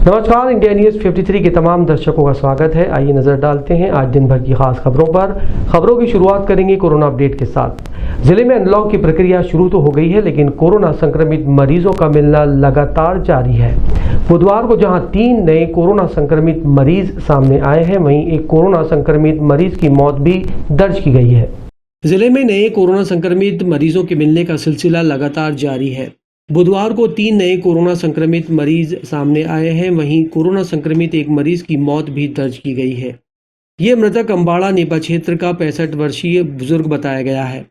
नमस्कार, India news 53 के तमाम दर्शकों का स्वागत है। आइए नजर डालते हैं आज दिन भर की खास खबरों पर। खबरों की शुरुआत करेंगे कोरोना अपडेट के साथ। जिले में अनलॉक की प्रक्रिया शुरू तो हो गई है, लेकिन कोरोना संक्रमित मरीजों का मिलना लगातार जारी है। बुधवार को जहां 3 नए कोरोना संक्रमित मरीज सामने आए हैं, वहीं एक कोरोना संक्रमित मरीज की मौत भी दर्ज की गई है। जिले में नए कोरोना संक्रमित मरीजों के मिलने का सिलसिला लगातार जारी है। बुधवार को 3 नए कोरोना संक्रमित मरीज सामने आए हैं, वहीं कोरोना संक्रमित एक मरीज की मौत भी दर्ज की गई है। ये मृतक अम्बाड़ा नेपा क्षेत्र का 65 वर्षीय बुजुर्ग बताया गया है।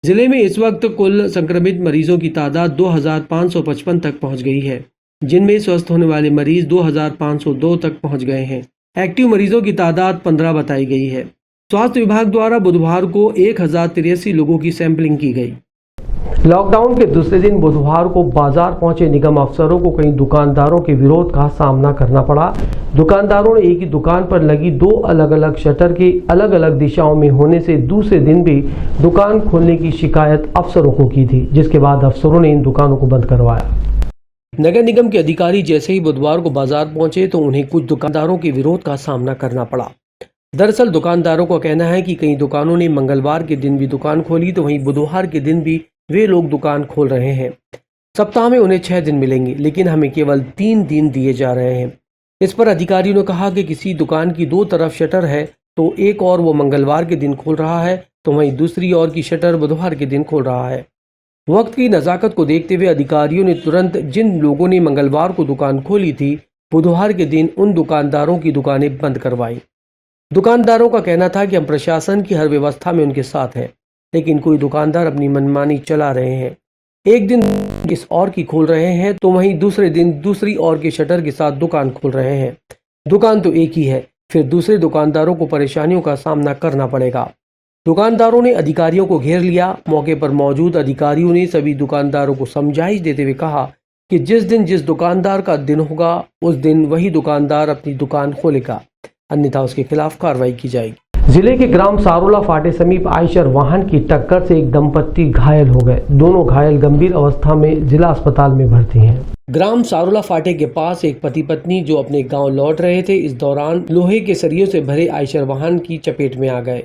जिले में इस वक्त कुल संक्रमित मरीजों की तादाद 2555 तक पहुंच गई है, जिनमें स्वस्थ होने वाले मरीज 2502 तक पहुंच गए हैं। एक्टिव मरीजों की तादाद 15 बताई गई है। स्वास्थ्य विभाग द्वारा बुधवार को 1083 लोगों की सैंपलिंग की गई। लॉकडाउन के दूसरे दिन बुधवार को बाजार पहुंचे निगम अफसरों को कई दुकानदारों के विरोध का सामना करना पड़ा। दुकानदारों ने एक ही दुकान पर लगी 2 अलग अलग शटर के अलग अलग दिशाओं में होने से दूसरे दिन भी दुकान खोलने की शिकायत अफसरों को की थी, जिसके बाद अफसरों ने इन दुकानों को बंद करवाया। नगर निगम के अधिकारी जैसे ही बुधवार को बाजार पहुंचे तो उन्हें कुछ दुकानदारों के विरोध का सामना करना पड़ा। दरअसल दुकानदारों का कहना है कि कई दुकानों ने मंगलवार के दिन भी दुकान खोली, तो वहीं बुधवार के दिन भी वे लोग दुकान खोल रहे हैं। सप्ताह में उन्हें 6 दिन मिलेंगे, लेकिन हमें केवल 3 दिन दिए जा रहे हैं। इस पर अधिकारियों ने कहा कि किसी दुकान की 2 तरफ शटर है तो एक और वो मंगलवार के दिन खोल रहा है, तो वहीं दूसरी ओर की शटर बुधवार के दिन खोल रहा है। वक्त की नज़ाकत को देखते हुए अधिकारियों ने तुरंत जिन लोगों ने मंगलवार को दुकान खोली थी, बुधवार के दिन उन दुकानदारों की दुकानें बंद करवाई। दुकानदारों का कहना था कि हम प्रशासन की हर व्यवस्था में उनके साथ हैं, लेकिन कोई दुकानदार अपनी मनमानी चला रहे हैं। एक दिन इस और की खोल रहे हैं तो वहीं दूसरे दिन दूसरी और के शटर के साथ दुकान खोल रहे हैं। दुकान तो एक ही है, फिर दूसरे दुकानदारों को परेशानियों का सामना करना पड़ेगा। दुकानदारों ने अधिकारियों को घेर लिया। मौके पर मौजूद अधिकारियों ने सभी दुकानदारों को समझाइश देते हुए कहा कि जिस दिन जिस दुकानदार का दिन होगा उस दिन वही दुकानदार अपनी दुकान खोलेगा, अन्यथा उसके खिलाफ कार्रवाई की जाएगी। जिले के ग्राम सारोला फाटे समीप आयशर वाहन की टक्कर से एक दंपत्ति घायल हो गए। दोनों घायल गंभीर अवस्था में जिला अस्पताल में भर्ती हैं। ग्राम सारोला फाटे के पास एक पति पत्नी जो अपने गांव लौट रहे थे, इस दौरान लोहे के सरियों से भरे आयशर वाहन की चपेट में आ गए।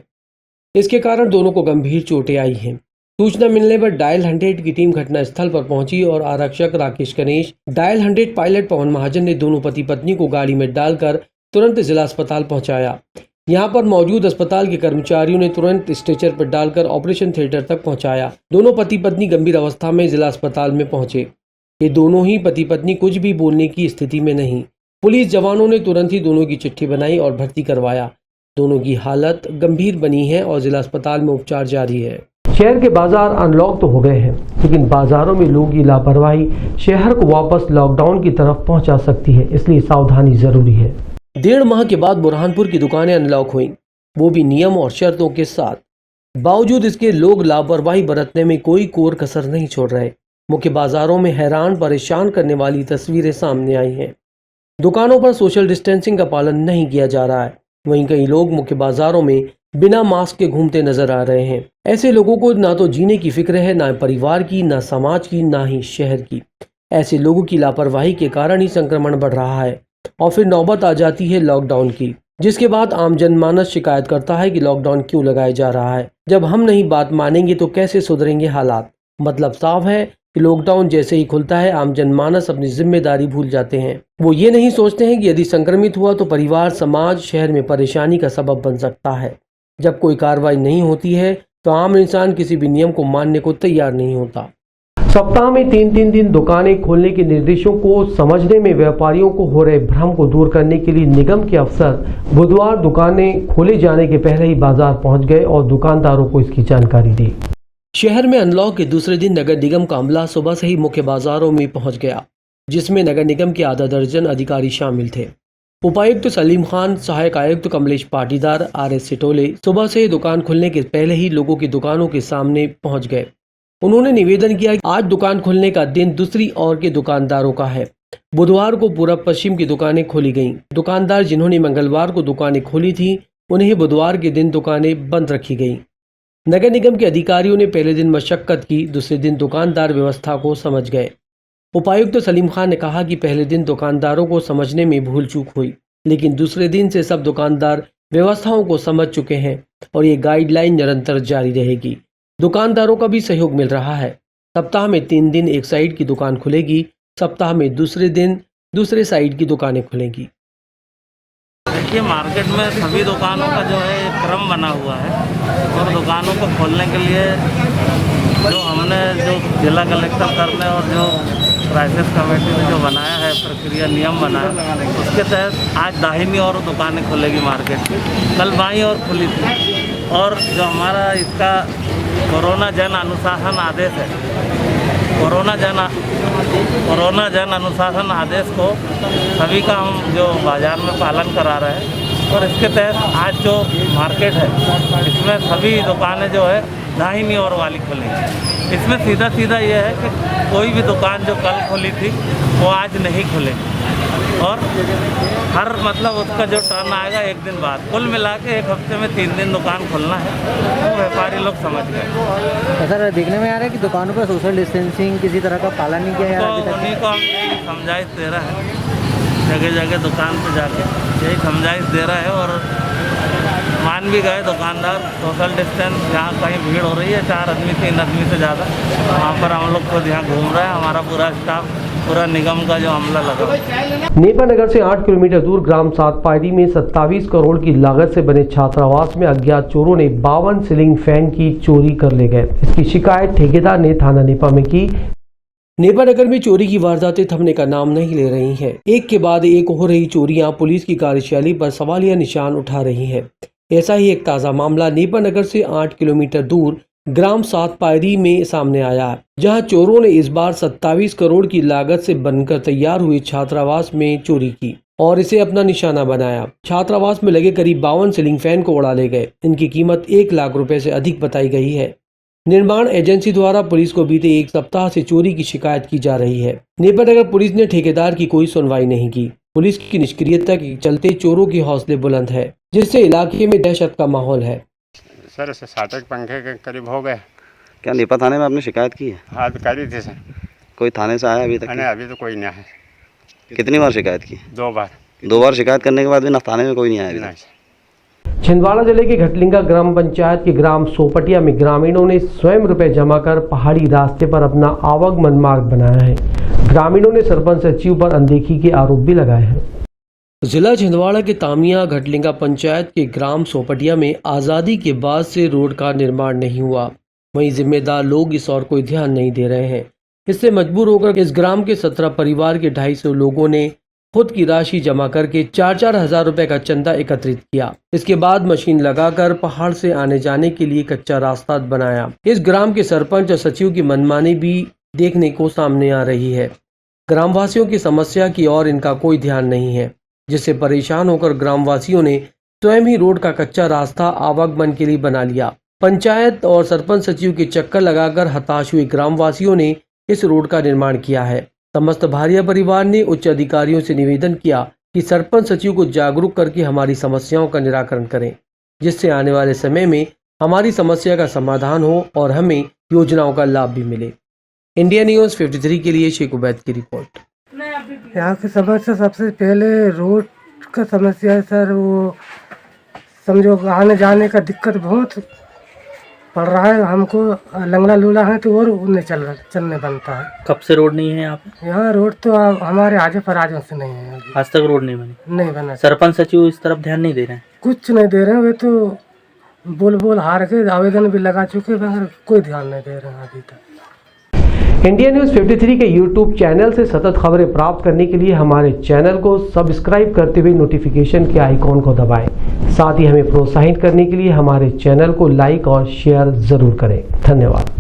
इसके कारण दोनों को गंभीर चोटें आई हैं। सूचना मिलने पर डायल 100 की टीम घटनास्थल पर पहुंची और आरक्षक राकेश गणेश, डायल 100 पायलट पवन महाजन ने दोनों पति पत्नी को गाड़ी में डालकर तुरंत जिला अस्पताल पहुंचाया। यहाँ पर मौजूद अस्पताल के कर्मचारियों ने तुरंत स्ट्रेचर पर डालकर ऑपरेशन थिएटर तक पहुंचाया। दोनों पति पत्नी गंभीर अवस्था में जिला अस्पताल में पहुंचे। ये दोनों ही पति पत्नी कुछ भी बोलने की स्थिति में नहीं। पुलिस जवानों ने तुरंत ही दोनों की चिट्ठी बनाई और भर्ती करवाया। दोनों की हालत गंभीर बनी है और जिला अस्पताल में उपचार जारी है। शहर के बाजार अनलॉक तो हो गए हैं, लेकिन बाजारों में लोगों की लापरवाही शहर को वापस लॉकडाउन की तरफ पहुंचा सकती है, इसलिए सावधानी जरूरी है। 1.5 माह के बाद बुरहानपुर की दुकानें अनलॉक हुई, वो भी नियम और शर्तों के साथ। बावजूद इसके लोग लापरवाही बरतने में कोई कोर कसर नहीं छोड़ रहे। मुख्य बाजारों में हैरान परेशान करने वाली तस्वीरें सामने आई हैं। दुकानों पर सोशल डिस्टेंसिंग का पालन नहीं किया जा रहा है। वहीं कई लोग मुख्य बाजारों में बिना मास्क के घूमते नजर आ रहे हैं। ऐसे लोगों को ना तो जीने की फिक्र है, ना परिवार की, ना समाज की, ना ही शहर की। ऐसे लोगों की लापरवाही के कारण ही संक्रमण बढ़ रहा है और फिर नौबत आ जाती है लॉकडाउन की, जिसके बाद आम जनमानस शिकायत करता है कि लॉकडाउन क्यों लगाया जा रहा है। जब हम नहीं बात मानेंगे तो कैसे सुधरेंगे हालात। मतलब साफ है कि लॉकडाउन जैसे ही खुलता है आम जनमानस अपनी जिम्मेदारी भूल जाते हैं। वो ये नहीं सोचते हैं कि यदि संक्रमित हुआ तो परिवार, समाज, शहर में परेशानी का सबब बन सकता है। जब कोई कार्रवाई नहीं होती है तो आम इंसान किसी भी नियम को मानने को तैयार नहीं होता। सप्ताह में 3 दिन दुकानें खोलने के निर्देशों को समझने में व्यापारियों को हो रहे भ्रम को दूर करने के लिए निगम के अफसर बुधवार दुकानें खोले जाने के पहले ही बाजार पहुंच गए और दुकानदारों को इसकी जानकारी दी। शहर में अनलॉक के दूसरे दिन नगर निगम का अमला सुबह से ही मुख्य बाजारों में पहुंच गया, जिसमें नगर निगम के आधा दर्जन अधिकारी शामिल थे। उपायुक्त सलीम खान, सहायक आयुक्त कमलेश पाटीदार, RS सिटोले सुबह से दुकान खुलने के पहले ही लोगों की दुकानों के सामने पहुंच गए। उन्होंने निवेदन किया कि आज दुकान खुलने का दिन दूसरी ओर के दुकानदारों का है। बुधवार को पूरब पश्चिम की दुकानें खोली गईं। दुकानदार जिन्होंने मंगलवार को दुकानें खोली थी, उन्हें बुधवार के दिन दुकानें बंद रखी गईं। नगर निगम के अधिकारियों ने पहले दिन मशक्कत की, दूसरे दिन दुकानदार व्यवस्था को समझ गए। उपायुक्त सलीम खान ने कहा कि पहले दिन दुकानदारों को समझने में भूल चूक हुई, लेकिन दूसरे दिन से सब दुकानदार व्यवस्थाओं को समझ चुके हैं और ये गाइडलाइन निरंतर जारी रहेगी। दुकानदारों का भी सहयोग मिल रहा है। सप्ताह में 3 दिन एक साइड की दुकान खुलेगी, सप्ताह में दूसरे दिन दूसरे साइड की दुकानें खुलेंगी। देखिए, मार्केट में सभी दुकानों का जो है एक क्रम बना हुआ है और दुकानों को खोलने के लिए जो हमने जिला कलेक्टर सर ने और जो क्राइसिस कमेटी ने जो बनाया है प्रक्रिया नियम बनाया, उसके तहत आज दाहिनी और दुकानें खुलेगी मार्केट की, कल बाईं और खुली थी। और जो हमारा इसका कोरोना जन अनुशासन आदेश है, कोरोना जन अनुशासन आदेश को सभी का हम जो बाज़ार में पालन करा रहे हैं और इसके तहत आज जो मार्केट है इसमें सभी दुकानें जो है दाहिनी ओर वाली खुलेंगी। इसमें सीधा ये है कि कोई भी दुकान जो कल खुली थी वो आज नहीं खुलेगी और हर उसका जो टर्न आएगा एक दिन बाद। कुल मिला के एक हफ्ते में 3 दिन दुकान खुलना है, तो व्यापारी लोग समझ गए। सर, देखने में आ रहा है कि दुकानों पर सोशल डिस्टेंसिंग किसी तरह का पालन नहीं किया जा रहा है। उन्हीं को हम यही समझाइश दे रहे हैं, जगह दुकान पर जाके यही समझाइश दे रहे हैं और मान भी गए दुकानदार। सोशल डिस्टेंस जहाँ कहीं भीड़ हो रही है 4 आदमी 3 आदमी से ज़्यादा, वहाँ पर हम लोग खुद यहाँ घूम रहे हैं। हमारा पूरा स्टाफ, पूरा निगम का जो अमला लगा। नेपा नगर से 8 किलोमीटर दूर ग्राम 7 पायरी में 27 करोड़ की लागत से बने छात्रावास में अज्ञात चोरों ने 52 सीलिंग फैन की चोरी कर ले गए। इसकी शिकायत ठेकेदार ने थाना नेपा में की। नेपा नगर में चोरी की वारदातें थमने का नाम नहीं ले रही हैं। एक के बाद एक हो रही चोरियां पुलिस की कार्यशैली पर सवालिया निशान उठा रही हैं। ऐसा ही एक ताज़ा मामला नेपा नगर से 8 किलोमीटर दूर ग्राम 7 पायरी में सामने आया है, जहां चोरों ने इस बार 27 करोड़ की लागत से बनकर तैयार हुए छात्रावास में चोरी की और इसे अपना निशाना बनाया। छात्रावास में लगे करीब 52 सीलिंग फैन को उड़ा ले गए। इनकी कीमत 1 लाख रुपए से अधिक बताई गई है। निर्माण एजेंसी द्वारा पुलिस को बीते 1 सप्ताह से चोरी की शिकायत की जा रही है। नेपा नगर पुलिस ने ठेकेदार की कोई सुनवाई नहीं की। पुलिस की निष्क्रियता के चलते चोरों के हौसले बुलंद है, जिससे इलाके में दहशत का माहौल है। सर, 60 पंखे के करीब हो गए। क्या नेपा थाने में आपने शिकायत की है? हाँ, करी थी सर। कोई थाने से आया अभी तक? नहीं, अभी तो कोई नहीं है। कितनी बार शिकायत की? 2 बार। 2 बार शिकायत करने के बाद भी थाने में कोई नहीं आया अभी तक? छिंदवाड़ा जिले के घटलिंगा ग्राम पंचायत के ग्राम सोपटिया में ग्रामीणों ने स्वयं रुपए जमा कर पहाड़ी रास्ते पर अपना आवागमन मार्ग बनाया है। ग्रामीणों ने सरपंच सचिव पर अनदेखी के आरोप भी लगाए हैं। जिला छिंदवाड़ा के तामिया घटलिंगा पंचायत के ग्राम सोपटिया में आज़ादी के बाद से रोड का निर्माण नहीं हुआ। वहीं जिम्मेदार लोग इस और कोई ध्यान नहीं दे रहे हैं। इससे मजबूर होकर इस ग्राम के 17 परिवार के 250 लोगों ने खुद की राशि जमा करके 4-4 हजार रुपए का चंदा एकत्रित किया। इसके बाद मशीन लगाकर पहाड़ से आने जाने के लिए कच्चा रास्ता बनाया। इस ग्राम के सरपंच और सचिव की मनमानी भी देखने को सामने आ रही है। ग्रामवासियों की समस्या की और इनका कोई ध्यान नहीं है, जिससे परेशान होकर ग्रामवासियों ने स्वयं ही रोड का कच्चा रास्ता आवागमन के लिए बना लिया। पंचायत और सरपंच सचिव के चक्कर लगाकर हताश हुए ग्रामवासियों ने इस रोड का निर्माण किया है। समस्त भारिया परिवार ने उच्च अधिकारियों से निवेदन किया कि सरपंच सचिव को जागरूक करके हमारी समस्याओं का निराकरण करें, जिससे आने वाले समय में हमारी समस्या का समाधान हो और हमें योजनाओं का लाभ भी मिले। इंडिया न्यूज़ 53 के लिए शेख उबैद की रिपोर्ट। यहाँ की समस्या सबसे पहले रोड का समस्या है सर। वो समझो आने जाने का दिक्कत बहुत पड़ रहा है हमको। लंगड़ा लूला है तो और नहीं चलने बनता है। कब से रोड नहीं है यहाँ पे? यहाँ रोड तो हमारे आजे पराजों से नहीं है। आज तक रोड नहीं बनी? नहीं बना। सरपंच सचिव इस तरफ ध्यान नहीं दे रहे हैं? कुछ नहीं दे रहे हैं। वे तो बोल हार के आवेदन भी लगा चुके मगर कोई ध्यान नहीं दे रहे हैं अभी तक। इंडिया न्यूज़ 53 के यूट्यूब चैनल से सतत खबरें प्राप्त करने के लिए हमारे चैनल को सब्सक्राइब करते हुए नोटिफिकेशन के आइकॉन को दबाएं। साथ ही हमें प्रोत्साहित करने के लिए हमारे चैनल को लाइक और शेयर जरूर करें। धन्यवाद।